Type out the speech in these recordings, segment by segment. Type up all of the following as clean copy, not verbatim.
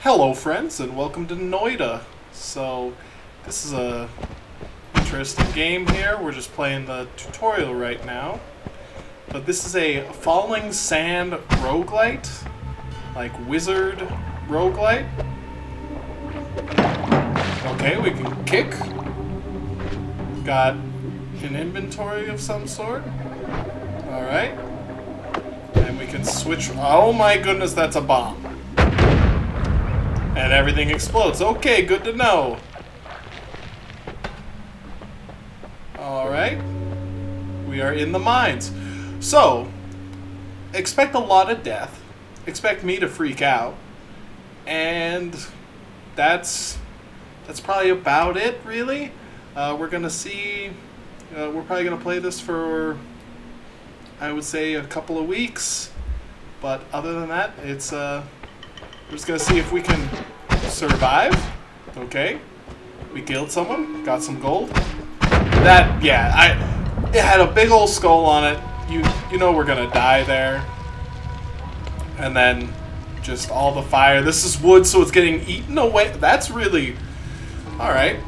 Hello friends and welcome to Noita. So this is a interesting game here. We're just playing the tutorial right now. But this is a falling sand roguelite, like wizard roguelite. Okay, we can kick. Got an inventory of some sort. Alright. And we can switch. Oh my goodness, that's a bomb. And everything explodes. Okay, good to know. Alright. We are in the mines. So, expect a lot of death. Expect me to freak out. And that's probably about it, really. We're going to see... we're probably going to play this for, I would say, a couple of weeks. But other than that, it's... we're just going to see if we can survive. Okay. We killed someone. Got some gold. That, yeah, it had a big old skull on it. You know we're going to die there. And then just all the fire. This is wood, so it's getting eaten away. That's really... Alright.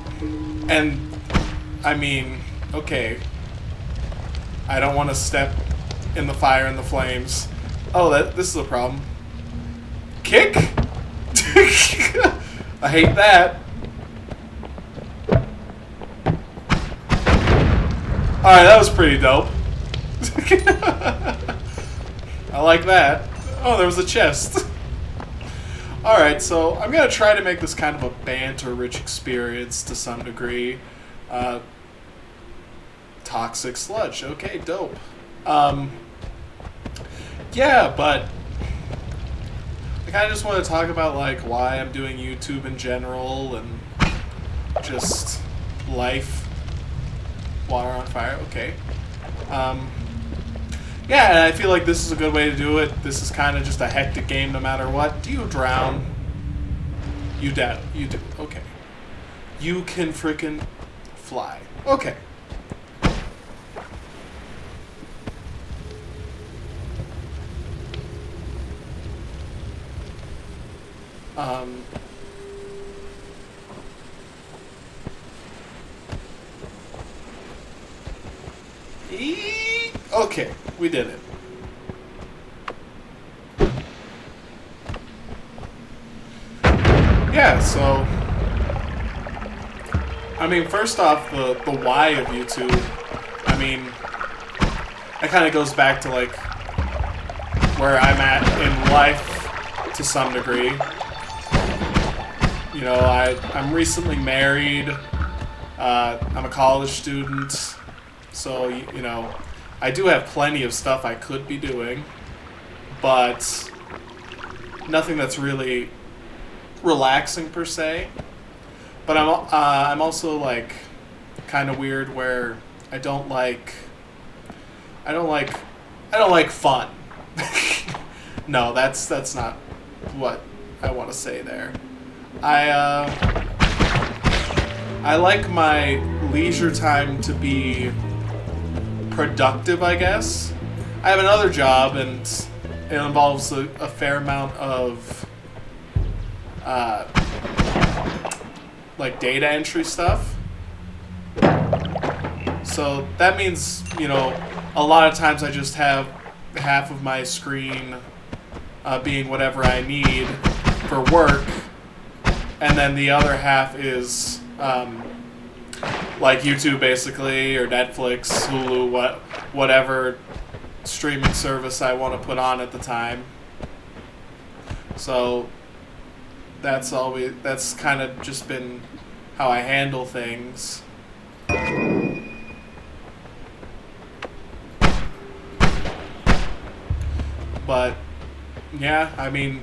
And, I mean, okay. I don't want to step in the fire and the flames. Oh, this is a problem. Kick? I hate that. Alright, that was pretty dope. I like that. Oh, there was a chest. Alright, so I'm going to try to make this kind of a banter-rich experience to some degree. Toxic sludge. Okay, dope. Yeah, but I kind of just want to talk about like why I'm doing YouTube in general and just life. Water on fire. Okay. Yeah, and I feel like this is a good way to do it. This is kind of just a hectic game no matter what. Do you drown? You do. You do. Okay. You can frickin' fly. Okay. Okay, we did it. Yeah, so I mean, first off, the why of YouTube. I mean, that kind of goes back to like where I'm at in life to some degree. You know, I'm recently married. I'm a college student, so you know, I do have plenty of stuff I could be doing, but nothing that's really relaxing per se. But I'm also like kind of weird where I don't like fun. No, that's not what I want to say there. I like my leisure time to be productive, I guess. I have another job, and it involves a fair amount of like data entry stuff. So that means, you know, a lot of times I just have half of my screen being whatever I need for work, and then the other half is like YouTube basically, or Netflix, Hulu, whatever streaming service I want to put on at the time. So that's kind of just been how I handle things. But yeah, I mean,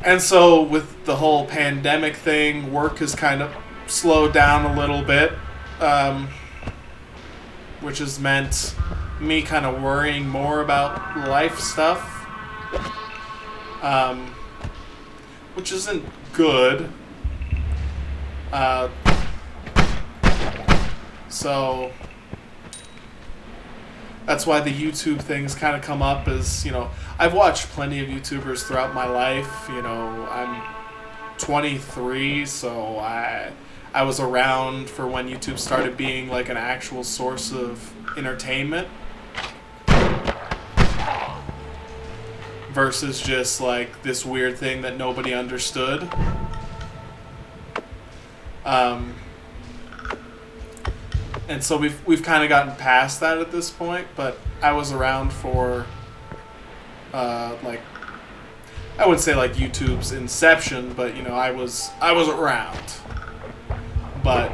and so with the whole pandemic thing, work has kind of slowed down a little bit, which has meant me kind of worrying more about life stuff, which isn't good. So that's why the YouTube things kind of come up. As you know, I've watched plenty of YouTubers throughout my life. You know, I'm 23, so I was around for when YouTube started being like an actual source of entertainment versus just like this weird thing that nobody understood. And so we've kind of gotten past that at this point, but I was around for like, I wouldn't say like YouTube's inception, but you know, I was around. But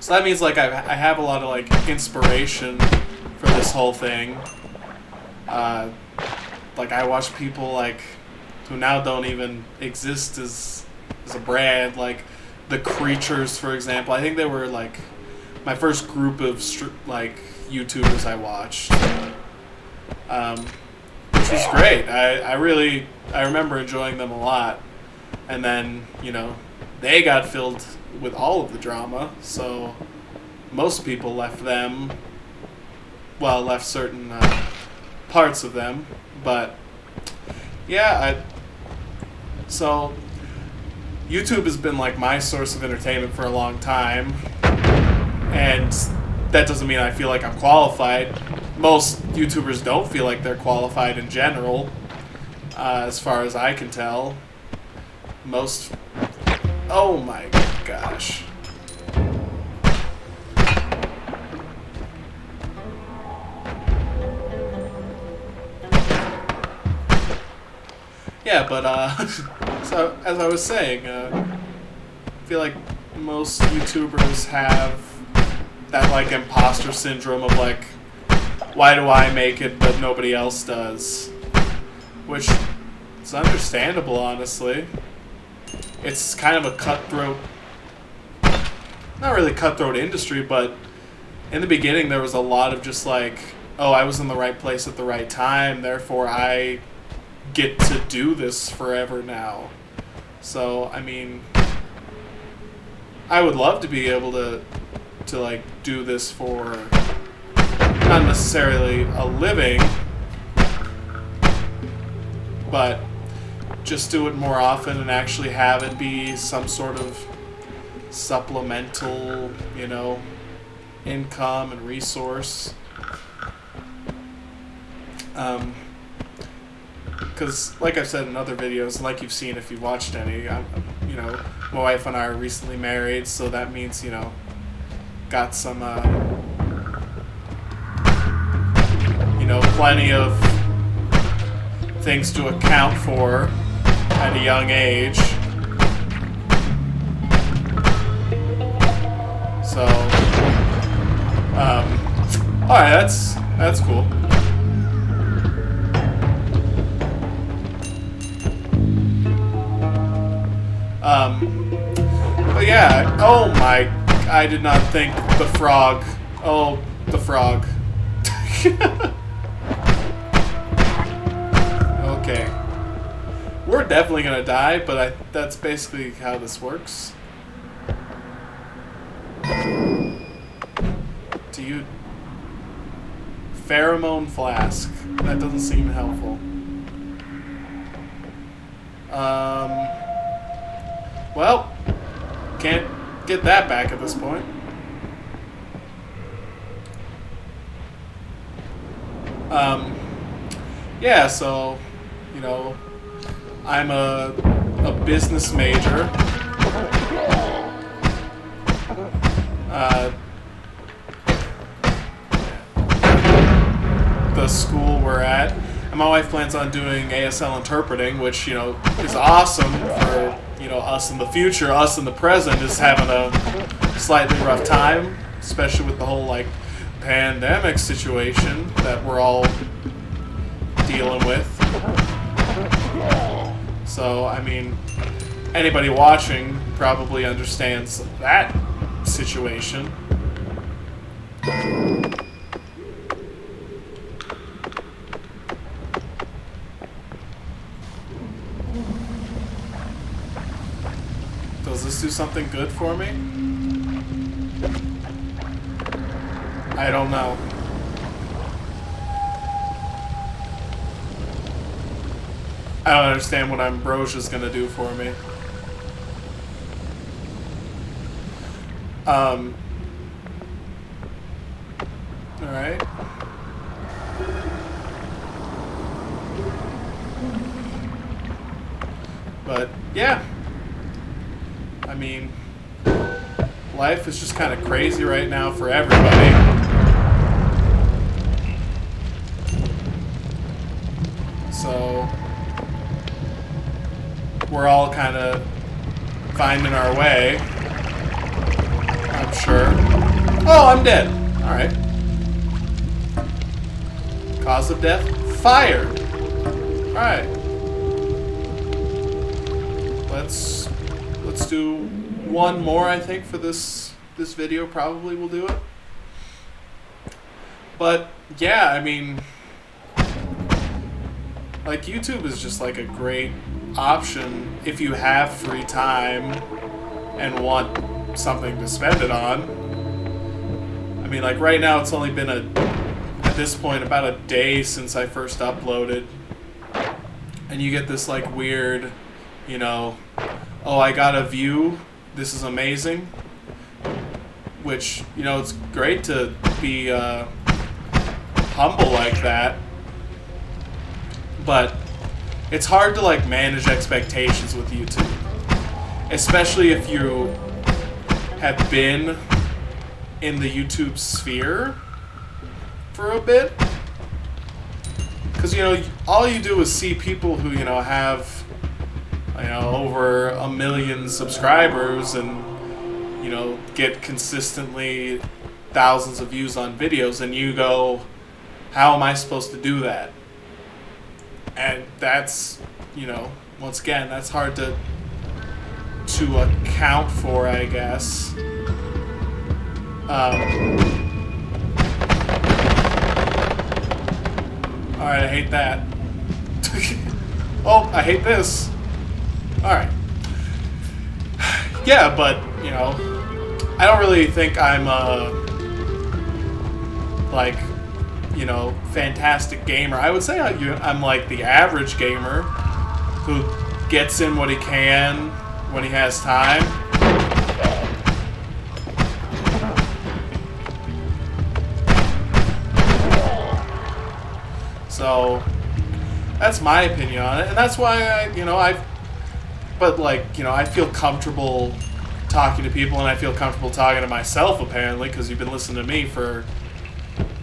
so that means like I have a lot of like inspiration for this whole thing. Like I watch people like who now don't even exist as a brand, like the Creatures, for example. I think they were like my first group of like YouTubers I watched, which was great. I remember enjoying them a lot. And then, you know, they got filled with all of the drama, so most people left them. Well, left certain parts of them, but yeah, so YouTube has been like my source of entertainment for a long time, and that doesn't mean I feel like I'm qualified. Most YouTubers don't feel like they're qualified in general, as far as I can tell. Most... Oh my gosh. Yeah, but so as I was saying, I feel like most YouTubers have that like imposter syndrome of like, why do I make it but nobody else does? Which is understandable, honestly. It's kind of a cutthroat, not really cutthroat industry, but in the beginning there was a lot of just like, oh, I was in the right place at the right time, therefore I get to do this forever now. So, I mean, I would love to be able to like do this for not necessarily a living, but just do it more often and actually have it be some sort of supplemental, you know, income and resource. Because, like I've said in other videos, and like you've seen if you've watched any, you know, my wife and I are recently married, so that means, you know, got some, you know, plenty of things to account for at a young age. So, alright, that's cool. But yeah, oh my, I did not think the frog. Oh, the frog. Okay. We're definitely gonna die, but that's basically how this works. Do you... Pheromone flask. That doesn't seem helpful. Well, can't get that back at this point. Yeah, so, you know, I'm a business major. The school we're at. And my wife plans on doing ASL interpreting, which, you know, is awesome for, you know, us in the future. Us in the present is having a slightly rough time, especially with the whole, like, pandemic situation that we're all dealing with. So, I mean, anybody watching probably understands that situation. Does this do something good for me? I don't know. I don't understand what Ambrosia's gonna do for me. Alright. But, yeah. I mean, life is just kind of crazy right now for everybody. So, we're all kind of finding our way. I'm sure. Oh, I'm dead. Alright. Cause of death? Fire. Alright. Let's do one more, I think, for this video. Probably will do it. But yeah, I mean, like, YouTube is just like a great option if you have free time and want something to spend it on. I mean, like, right now it's only been at this point about a day since I first uploaded, and you get this like weird, you know, oh, I got a view, this is amazing, which, you know, it's great to be humble like that, but it's hard to like manage expectations with YouTube, especially if you have been in the YouTube sphere for a bit, because, you know, all you do is see people who, you know, have, you know, over 1 million subscribers and, you know, get consistently thousands of views on videos, and you go, how am I supposed to do that? And that's, you know, once again, that's hard to account for, I guess. Alright, I hate that. Oh, I hate this. Alright. Yeah, but, you know, I don't really think I'm like, you know, fantastic gamer. I would say I'm like the average gamer who gets in what he can when he has time. So that's my opinion on it, and that's why I feel comfortable talking to people, and I feel comfortable talking to myself, apparently, because you've been listening to me for,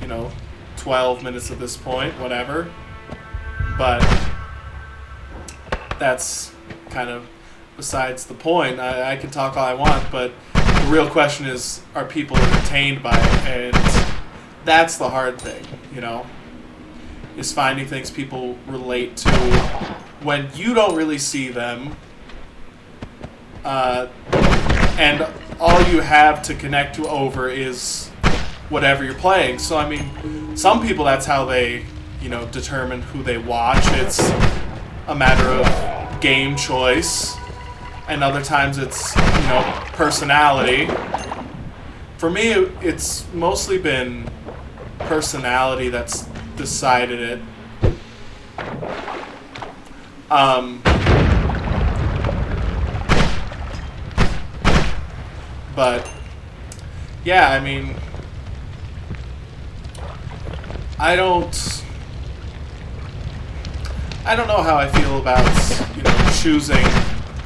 you know, 12 minutes at this point, whatever. But that's kind of besides the point. I can talk all I want, but the real question is, are people entertained by it? And that's the hard thing, you know, is finding things people relate to when you don't really see them, and all you have to connect to over is whatever you're playing. So, I mean, some people, that's how they, you know, determine who they watch. It's a matter of game choice, and other times it's, you know, personality. For me, it's mostly been personality that's decided it. But yeah, I mean, I don't know how I feel about, you know, choosing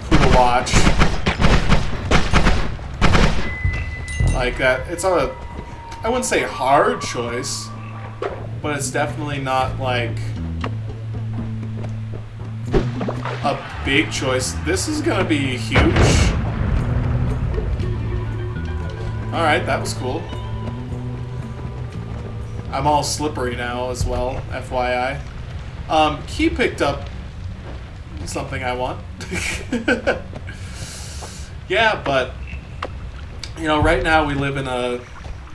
who to watch. Like that, it's I wouldn't say hard choice, but it's definitely not like a big choice. This is gonna be huge. Alright, that was cool. I'm all slippery now as well, FYI. He picked up something I want. Yeah, but, you know, right now we live in a,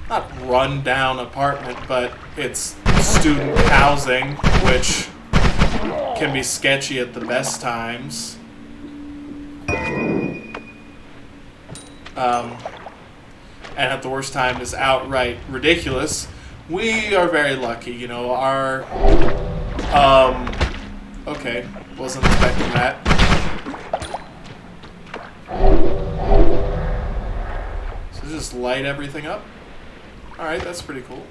not run-down apartment, but it's student housing, which can be sketchy at the best times. and at the worst time is outright ridiculous, we are very lucky. You know, our okay, wasn't expecting that. So just light everything up. All right, that's pretty cool.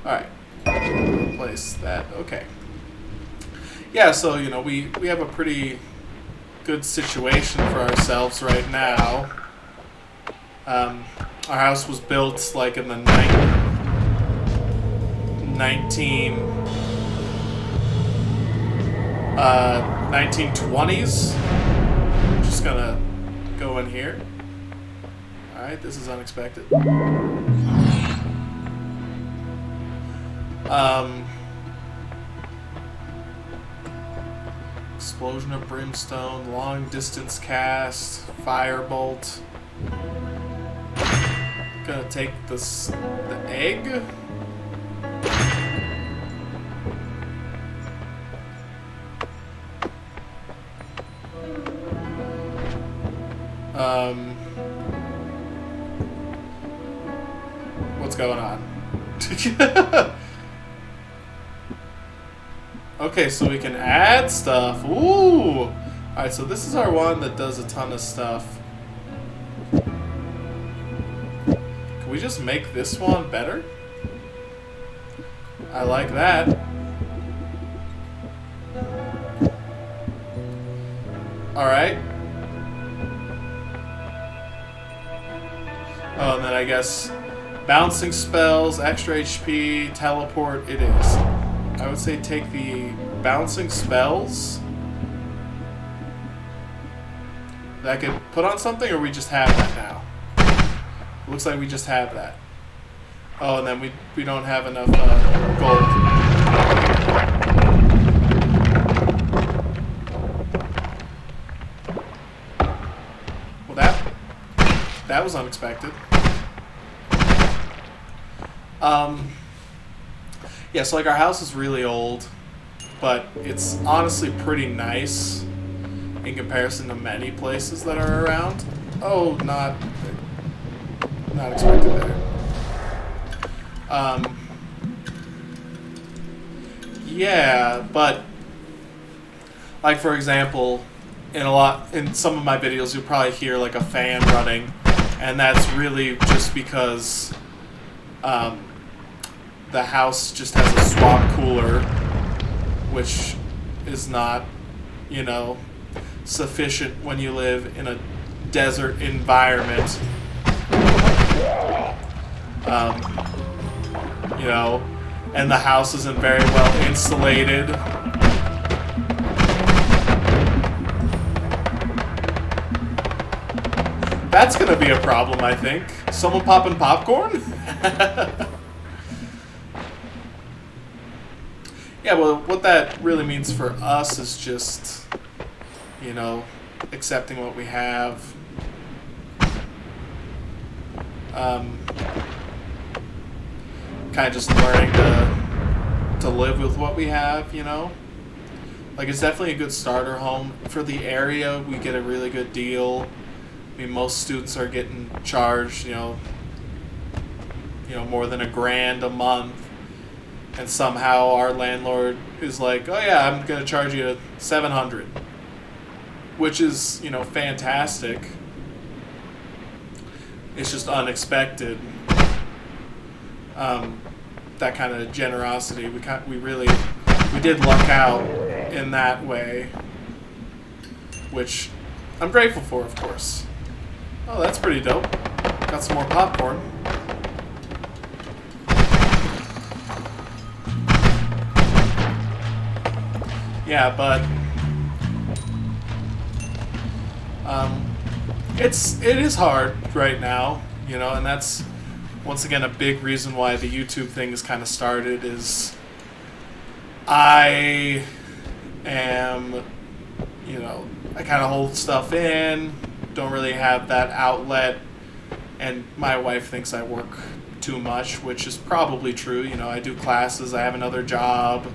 All right, replace that. Okay. Yeah, so you know we have a pretty good situation for ourselves right now. Our house was built like in the 1920s. I'm just gonna go in here. All right, this is unexpected. Explosion of brimstone, long distance cast, firebolt. Gonna take the egg. What's going on? Okay, so we can add stuff. Ooh! Alright, so this is our one that does a ton of stuff. Can we just make this one better? I like that. Alright. Oh, and then I guess bouncing spells, extra HP, teleport, it is. I would say take the bouncing spells. That could put on something, or we just have that now? Looks like we just have that. Oh, and then we don't have enough gold. Well, that was unexpected. Yeah, so like our house is really old, but it's honestly pretty nice in comparison to many places that are around. Oh, not expected there. Yeah, but like for example, in some of my videos you'll probably hear like a fan running, and that's really just because the house just has a swamp cooler, which is not, you know, sufficient when you live in a desert environment. You know, and the house isn't very well insulated. That's gonna be a problem, I think. Someone popping popcorn? Yeah, well, what that really means for us is just, you know, accepting what we have. Kind of just learning to live with what we have, you know? Like, it's definitely a good starter home. For the area, we get a really good deal. I mean, most students are getting charged, you know, more than $1,000 a month. And somehow our landlord is like, oh yeah, I'm going to charge you $700. Which is, you know, fantastic. It's just unexpected. That kind of generosity. We did luck out in that way. Which I'm grateful for, of course. Oh, that's pretty dope. Got some more popcorn. Yeah, but it is hard right now, you know, and that's once again a big reason why the YouTube thing has kind of started. Is I am, you know, I kind of hold stuff in, don't really have that outlet, and my wife thinks I work too much, which is probably true. You know, I do classes, I have another job,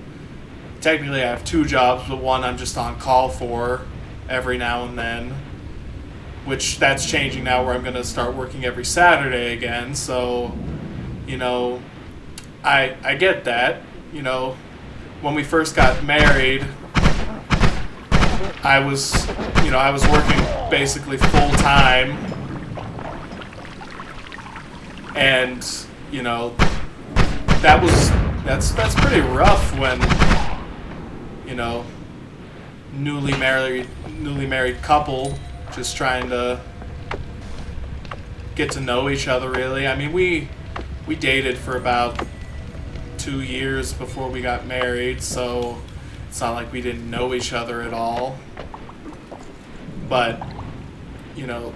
technically I have 2 jobs, but one I'm just on call for every now and then, which that's changing now where I'm going to start working every Saturday again. So, you know, I get that. You know, when we first got married, I was working basically full time, and you know, that's pretty rough when, you know, newly married couple just trying to get to know each other. Really, I mean, we dated for about 2 years before we got married, so it's not like we didn't know each other at all. But, you know,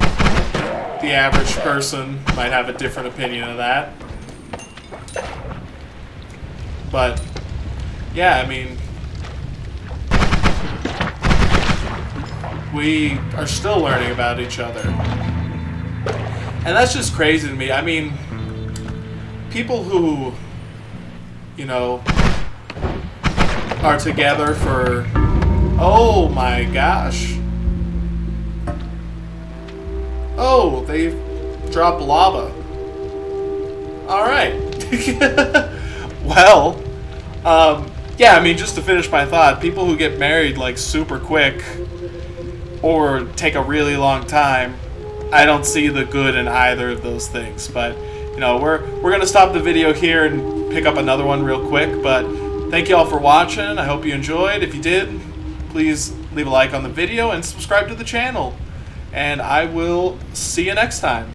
the average person might have a different opinion of that. But, yeah, I mean, we are still learning about each other. And that's just crazy to me. I mean, people who, you know, are together for, oh my gosh. Oh, they've dropped lava. Alright. Well, yeah, I mean, just to finish my thought, people who get married like super quick or take a really long time, I don't see the good in either of those things. But, you know, we're going to stop the video here and pick up another one real quick. But thank you all for watching. I hope you enjoyed. If you did, please leave a like on the video and subscribe to the channel. And I will see you next time.